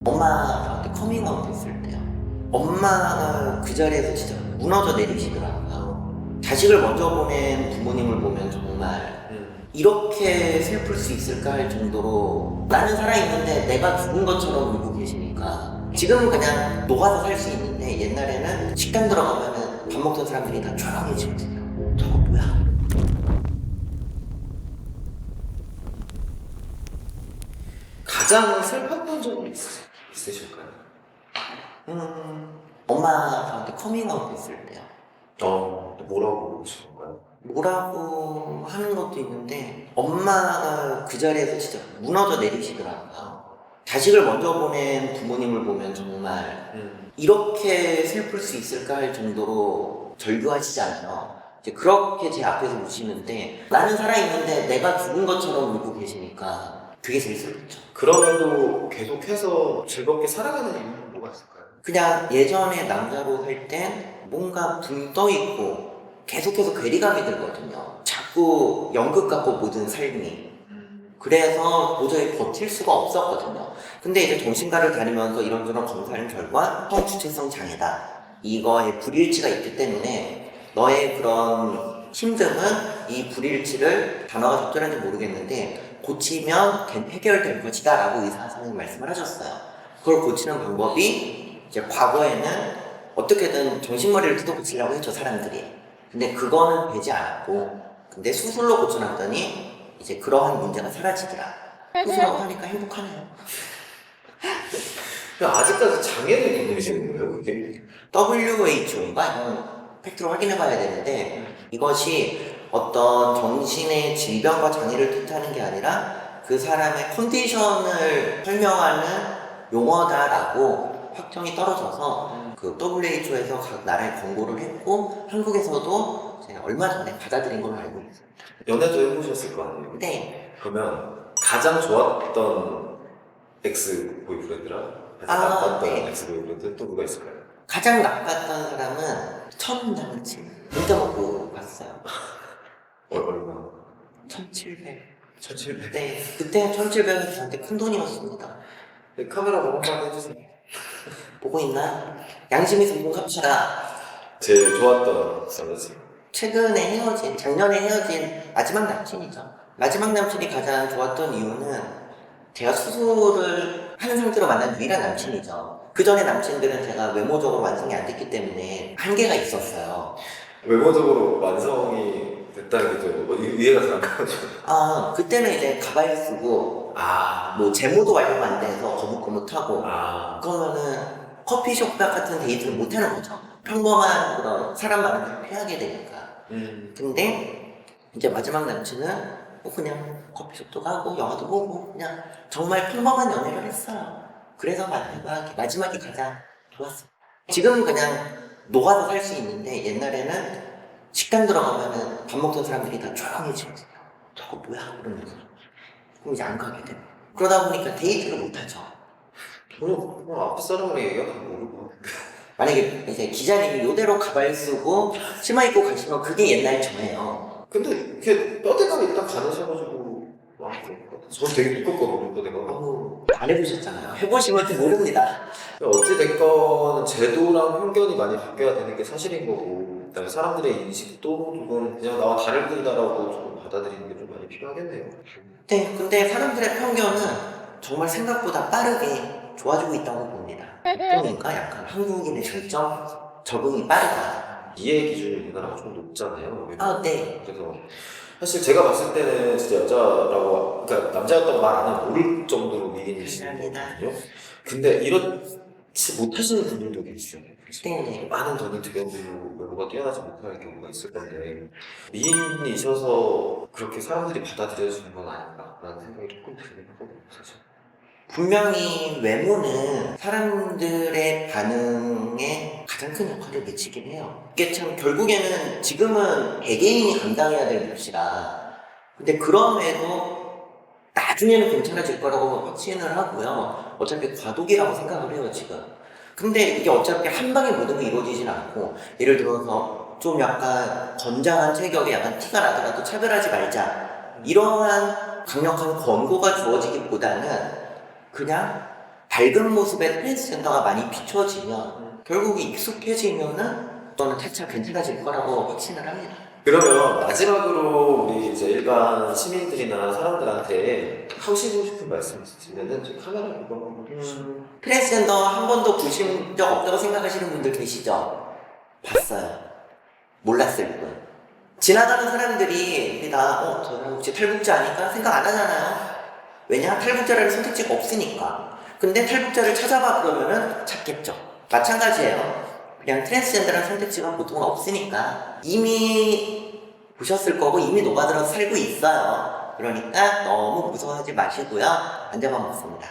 엄마한테 커밍아웃 했을 때요. 엄마가 그 자리에서 진짜 무너져 내리시더라고요. 자식을 먼저 보낸 부모님을 보면 정말 이렇게 슬플 수 있을까 할 정도로 나는 살아있는데 내가 죽은 것처럼 울고 계시니까 지금은 그냥 녹아서 살 수 있는데 옛날에는 식당 들어가면은 밥 먹던 사람들이 다 조용해지거든요. 저거 뭐야? 가장 슬펐던 적이 있으실까요? 엄마가 저한테 커밍아웃 했을 때요. 뭐라고 하신 건가요? 뭐라고 하는 것도 있는데 엄마가 그 자리에서 진짜 무너져 내리시더라고요. 자식을 먼저 보낸 부모님을 보면 정말 이렇게 슬플 수 있을까 할 정도로 절규하시잖아요. 이제 그렇게 제 앞에서 우시는데 나는 살아있는데 내가 죽은 것처럼 울고 계시니까 그게 제일 슬프죠. 그럼에도 계속해서 즐겁게 살아가는 이유는 뭐가 있을까요? 그냥 예전에 남자로 살 땐 뭔가 붕 떠있고 계속해서 괴리감이 들거든요. 자꾸 연극 같고 모든 삶이. 그래서 도저히 버틸 수가 없었거든요. 근데 이제 정신과를 다니면서 이런저런 검사를 결과 성주체성 장애다. 이거에 불일치가 있기 때문에 너의 그런 힘듦은 이 불일치를 단어가 적절한지 모르겠는데 고치면 해결될 것이다 라고 의사 선생님이 말씀을 하셨어요. 그걸 고치는 방법이 이제 과거에는 어떻게든 정신머리를 뜯어 고치려고 했죠, 사람들이. 근데 그거는 되지 않았고, 근데 수술로 고쳐놨더니 이제 그러한 문제가 사라지더라. 수술하고 하니까 행복하네요. 아직까지 장애를 갖고 계시는 거예요, 그게? WHO인가? 이건 팩트로 확인해봐야 되는데 이것이 어떤 정신의 질병과 장애를 뜻하는 게 아니라 그 사람의 컨디션을 설명하는 용어다라고 확정이 떨어져서 그 WHO에서 각 나라에 권고를 했고 한국에서도 제가 얼마 전에 받아들인 걸로 알고 있어요. 연애도 해보셨을 거 아니에요? 네. 그러면 가장 좋았던 엑스 보이프렌드랑 가장 나빴던 네. 엑스 보이프렌드 또 누가 있을까요? 가장 나빴던 사람은 첫 남친 문자 먹고 갔어요. 얼마? 1700. 1700. 네, 그때 1700은 저한테 큰 돈이었습니다. 네, 카메라 보고 한번 해주세요. 보고 있나? 양심이 성공합시다. 제일 좋았던 남자친구. 최근에 헤어진, 작년에 헤어진 마지막 남친이죠. 마지막 남친이 가장 좋았던 이유는 제가 수술을 하는 상태로 만난 유일한 남친이죠. 그 전에 남친들은 제가 외모적으로 완성이 안 됐기 때문에 한계가 있었어요. 외모적으로 완성이 됐다는 게좀 이해가 잘 안 가죠. 그때는 이제 가발 쓰고 아, 뭐 제모도 완료가 안 돼서 거뭇거뭇하고 그러면은 커피숍 같은 데이트를 못 하는 거죠. 평범한 그런 사람 많은 데를 피하게 되니까. 근데 이제 마지막 남친은 뭐 그냥 커피숍도 가고 영화도 보고 그냥 정말 평범한 연애를 했어요. 그래서 마지막이 가장 좋았어요. 지금은 그냥 녹아서 살 수 있는데 옛날에는 식당 들어가면은 밥 먹던 사람들이 다 조용해지거든요. 저거 뭐야? 그러면서. 그럼 이제 안 가게 돼요. 그러다 보니까 데이트를 못 하죠. 저는 앞에 사람을 얘기하면 모르고. 만약에 이제 기자님이 이대로 가발 쓰고 치마 입고 가시면 그게 옛날 저예요. 근데 이렇게 뼈대가 일단 가느셔가지고 저 되게 두껍거든요, 뼈대가. 안 해보셨잖아요. 해보시면 또 모릅니다. 어찌됐건 제도랑 편견이 많이 바뀌어야 되는 게 사실인 거고, 그다음에 사람들의 인식도 조금 그냥 나와 다를 뿐이다라고 좀 받아들이는 게 좀 많이 필요하겠네요. 네, 근데 사람들의 편견은 정말 생각보다 빠르게 좋아지고 있다고 봅니다. 그러니까 약간 한국인의 설정, 적응이 빠르다. 이해 기준이 우리나라가 좀 높잖아요. 네. 그래서 사실 제가 봤을 때는 진짜 여자라고, 그러니까 남자였다고 말 안 하면 모를 정도로 미인이시는 거거든요. 근데 이렇지 못하시는 분들도 계시죠. 네. 많은 돈이 들여도 외모가 뛰어나지 못할 경우가 있을 건데 미인이셔서 그렇게 사람들이 받아들여주는 건 아닌가라는 생각이 조금 들긴 하거든요, 사실. 분명히 외모는 사람들의 반응에 가장 큰 역할을 미치긴 해요. 이게 참 결국에는 지금은 개개인이 감당해야 될 몫이라. 근데 그럼에도 나중에는 괜찮아질 거라고 확신을 하고요. 어차피 과도기라고 생각을 해요, 지금. 근데 이게 어차피 한 방에 모든 게 이루어지진 않고, 예를 들어서 좀 약간 건장한 체격에 약간 티가 나더라도 차별하지 말자. 이러한 강력한 권고가 주어지기보다는 그냥 밝은 모습의 트랜스젠더가 많이 비춰지면 결국 익숙해지면은 또는 차차 괜찮아질 거라고 확신을 합니다. 그러면 마지막으로 우리 이제 일반 시민들이나 사람들한테 하시고 싶은 말씀 있으시면은 좀 카메라 보고 한번 해주시면. 트랜스젠더 한 번도 보신 적 없다고 생각하시는 분들 계시죠? 봤어요. 몰랐을 뿐. 지나가는 사람들이 다 저 사람 혹시 탈북자 아닐까 생각 안 하잖아요. 왜냐? 탈북자라는 선택지가 없으니까. 근데 탈북자를 찾아봐 그러면은 찾겠죠. 마찬가지예요. 그냥 트랜스젠더라는 선택지가 보통은 없으니까 이미 보셨을 거고 이미 녹아들어서 살고 있어요. 그러니까 너무 무서워하지 마시고요. 안 잡아먹습니다.